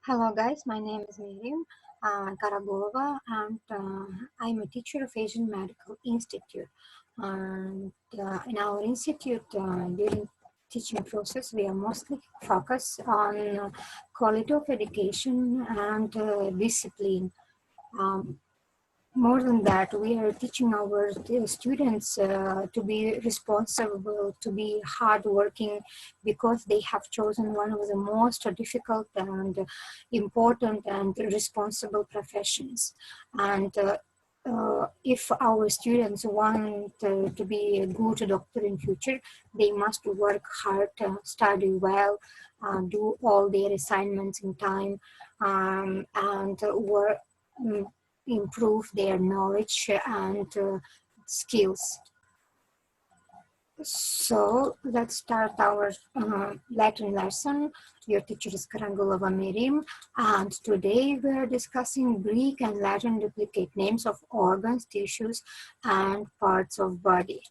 Hello guys, my name is Miriam Karagova and I'm a teacher of Asian Medical Institute. And in our institute, during teaching process, we are mostly focused on quality of education and discipline. Um, More than that, we are teaching our students to be responsible, to be hardworking, because they have chosen one of the most difficult and important and responsible professions. And if our students want to be a good doctor in future, they must work hard, study well, do all their assignments in time, and work. Improve their knowledge and skills. So let's start our Latin lesson. Your teacher is Karangulova Mirim, and today we are discussing Greek and Latin duplicate names of organs, tissues, and parts of body.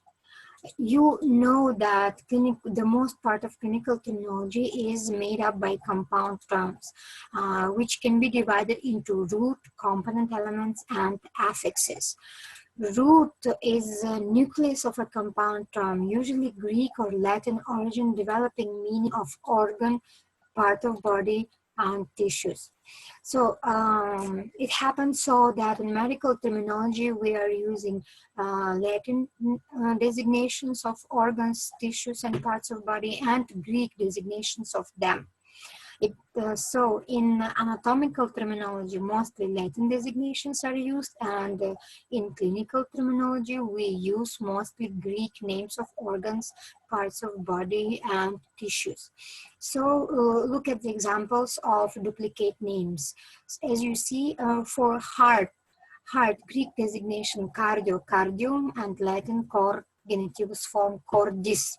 You know that the most part of clinical terminology is made up by compound terms, which can be divided into root, component elements, and affixes. Root is a nucleus of a compound term, usually Greek or Latin origin, developing meaning of organ, part of body, and tissues. So it happens so that in medical terminology, we are using Latin designations of organs, tissues, and parts of body, and Greek designations of them. So in anatomical terminology, mostly Latin designations are used, and in clinical terminology, we use mostly Greek names of organs, parts of body, and tissues. So look at the examples of duplicate names. As you see, for heart, Greek designation cardio, cardium, and Latin cor, genitivus form cordis.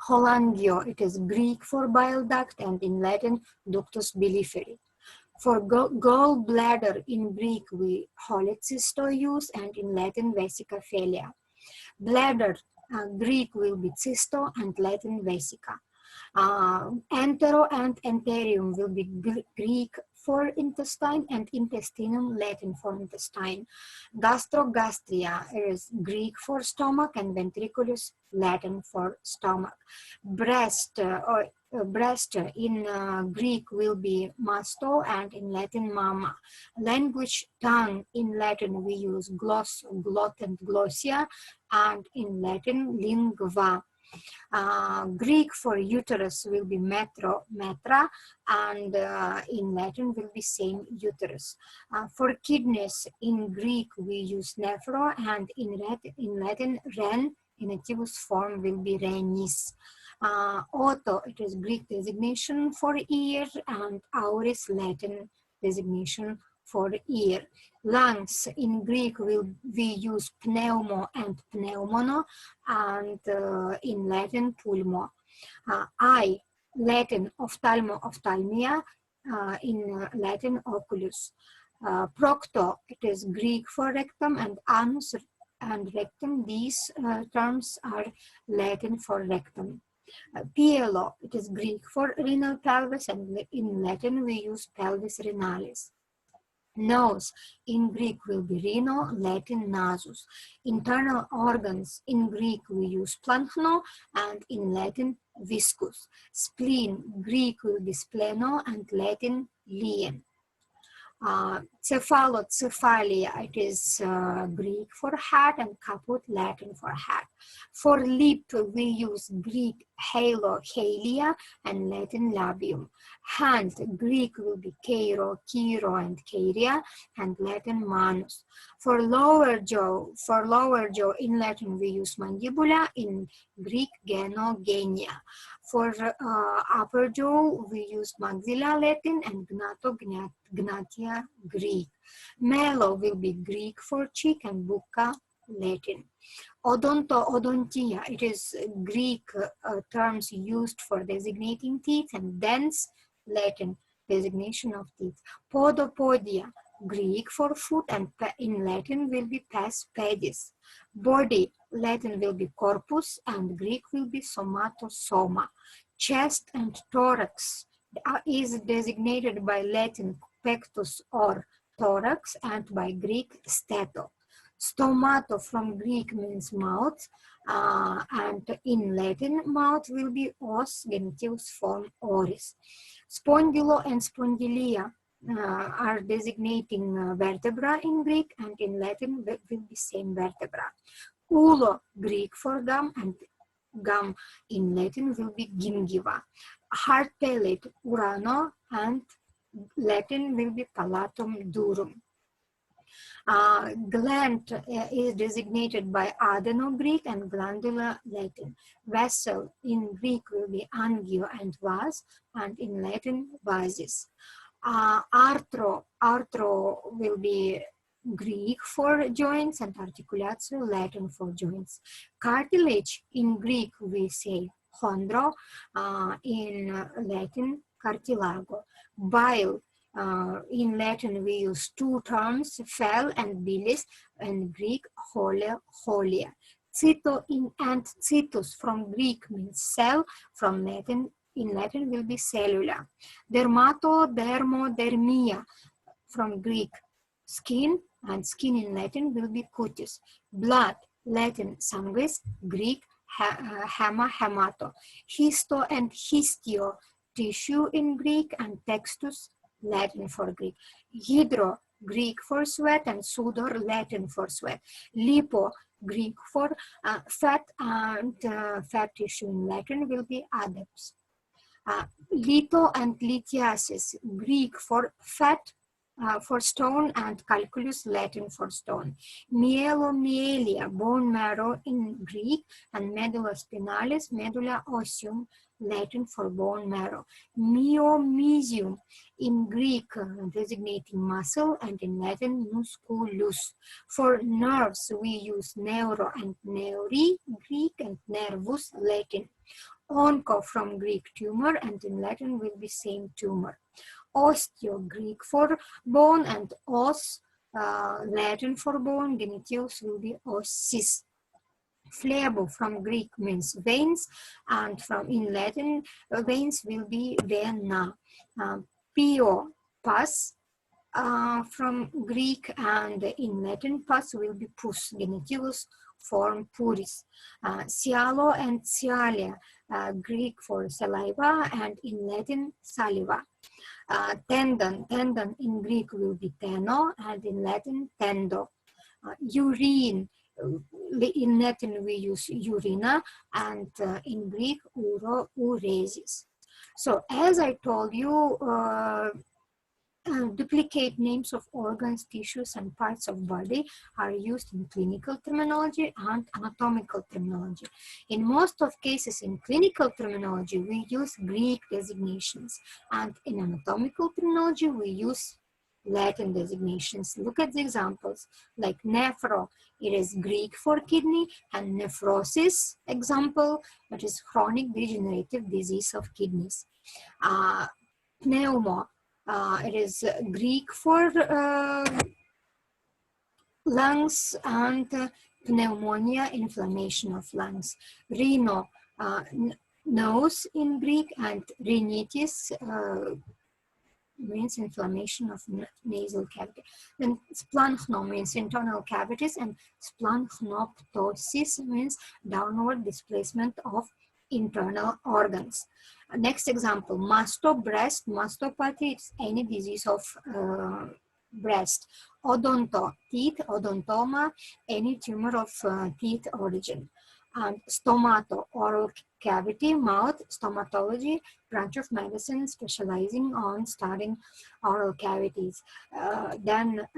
Holangio, it is Greek for bile duct, and in Latin, ductus biliferi. For gallbladder, in Greek, we cholecystoius, and in Latin, vesica phelia. Bladder, Greek will be cysto, and Latin vesica. Entero and enterium will be Greek for intestine, and intestinum Latin for intestine. Gastrogastria is Greek for stomach, and ventriculus Latin for stomach. Breast breast in Greek will be masto, and in Latin mama. Language, tongue, in Latin we use gloss, glot, and glossia, and in Latin lingua. Greek for uterus will be metra, and in Latin will be same uterus. For kidneys, in Greek we use nephro, and in Latin ren, in activus form will be renis. Otto, it is Greek designation for ear, and auris, Latin designation for ear. Lungs, in Greek we use pneumo and pneumono, and in Latin pulmo. Eye, Latin ophthalmo, ophthalmia, in Latin oculus. Procto, it is Greek for rectum, and anus and rectum, these terms are Latin for rectum. Pielo, it is Greek for renal pelvis, and in Latin we use pelvis renalis. Nose, in Greek will be rhino, Latin nasus. Internal organs, in Greek we use planchno, and in Latin viscus. Spleen, Greek will be spleno, and Latin lien. Cephalia, it is Greek for head, and caput, Latin for head. For lip, we use Greek halo, halia, and Latin labium. Hand, Greek will be keiro, kiro, and kairia, and Latin manus. For lower jaw, in Latin we use mandibula, in Greek geno, genia. For upper jaw, we use maxilla, Latin, and gnato, gnatia, Greek. Melo will be Greek for cheek, and bucca, Latin. Odontia, it is Greek terms used for designating teeth, and dens, Latin designation of teeth. Podopodia, Greek for foot, and in Latin will be pes pedis. Body, Latin will be corpus, and Greek will be somatosoma. Chest and thorax, is designated by Latin pectus or thorax and by Greek stato. Stomato from Greek means mouth, and in Latin mouth will be os, genitivus form oris. Spondylo and spondylia are designating vertebra in Greek, and in Latin will be same vertebra. Ulo, Greek for gum, and gum in Latin will be gingiva. Hard palate, urano, and Latin will be palatum durum. Gland is designated by adeno Greek and glandula Latin. Vessel in Greek will be angio and vas, and in Latin vasis. Arthro will be Greek for joints, and articulatio Latin for joints. Cartilage in Greek we say chondro, in Latin cartilago. Bile, in Latin we use two terms, fel and bilis, and Greek cholia. And cytus from Greek means cell, from Latin in Latin will be cellula. Dermia from Greek skin, and skin in Latin will be cutis. Blood, Latin sanguis, Greek hemato. Histo and histio, tissue in Greek, and textus, Latin for Greek. Hydro, Greek for sweat, and sudor, Latin for sweat. Lipo, Greek for fat, and fat tissue in Latin will be adipose. Litho and lithiasis, Greek for fat, for stone, and calculus, Latin for stone. Myelomyelia, bone marrow in Greek, and medulla spinalis, medulla osseum, Latin for bone marrow. Myomysium in Greek, designating muscle, and in Latin musculus. For nerves, we use neuro and neuri, Greek, and nervus, Latin. Onco from Greek tumor, and in Latin will be same tumor. Osteo, Greek for bone, and os, Latin for bone, genitius will be ossis. Flebo from Greek means veins, and from in Latin veins will be vena. Pio, pus, from Greek, and in Latin pus will be pus, genitivus form puris. Sialo and sialia, Greek for saliva, and in Latin saliva. Tendon in Greek will be teno, and in Latin tendo. Urine, in Latin we use urina, and in Greek uresis. So as I told you, duplicate names of organs, tissues, and parts of body are used in clinical terminology and anatomical terminology. In most of cases in clinical terminology, we use Greek designations, and in anatomical terminology, we use Latin designations. Look at the examples, like nephro, it is Greek for kidney, and nephrosis, example, that is chronic degenerative disease of kidneys. Pneumo, it is Greek for lungs, and pneumonia, inflammation of lungs. Rhino, nose in Greek, and rhinitis means inflammation of nasal cavity. Then splanchno means internal cavities, and splanchnoptosis means downward displacement of internal organs. Next example, breast, mastopathy, it's any disease of breast. Odonto, teeth, odontoma, any tumor of teeth origin. And stomato, oral cavity, mouth, stomatology, branch of medicine specializing on studying oral cavities. Then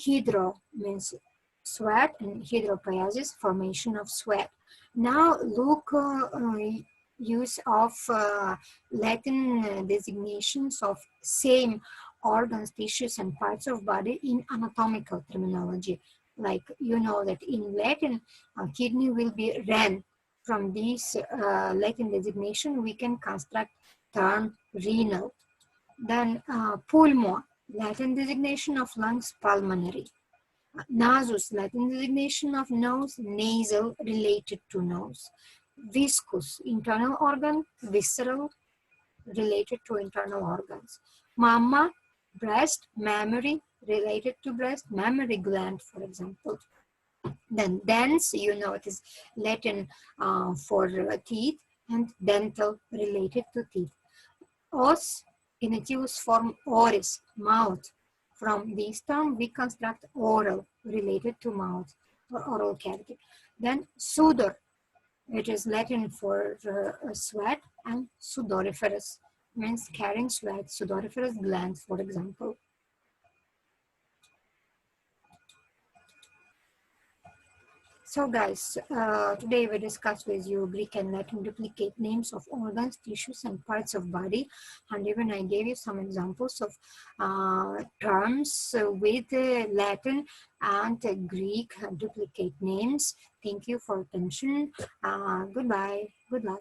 hydro means sweat, and hydropiasis, formation of sweat. Now look use of Latin designations of same organs, tissues, and parts of body in anatomical terminology. Like you know that in Latin, kidney will be ren. From this Latin designation, we can construct term renal. Then pulmo, Latin designation of lungs, pulmonary. Nasus, Latin designation of nose, nasal, related to nose. Viscus, internal organ, visceral. related to internal organs. Mama, breast, mammary, related to breast, mammary gland, for example. Then dens, you know, it is Latin for teeth, and dental, related to teeth. Os, in its use form oris, mouth. From this term, we construct oral, related to mouth or oral cavity. Then sudor, it is Latin for sweat, and sudoriferous means carrying sweat, sudoriferous glands, for example. So guys, today we discussed with you Greek and Latin duplicate names of organs, tissues, and parts of body, and even I gave you some examples of terms with Latin and Greek duplicate names. Thank you for attention. Goodbye. Good luck.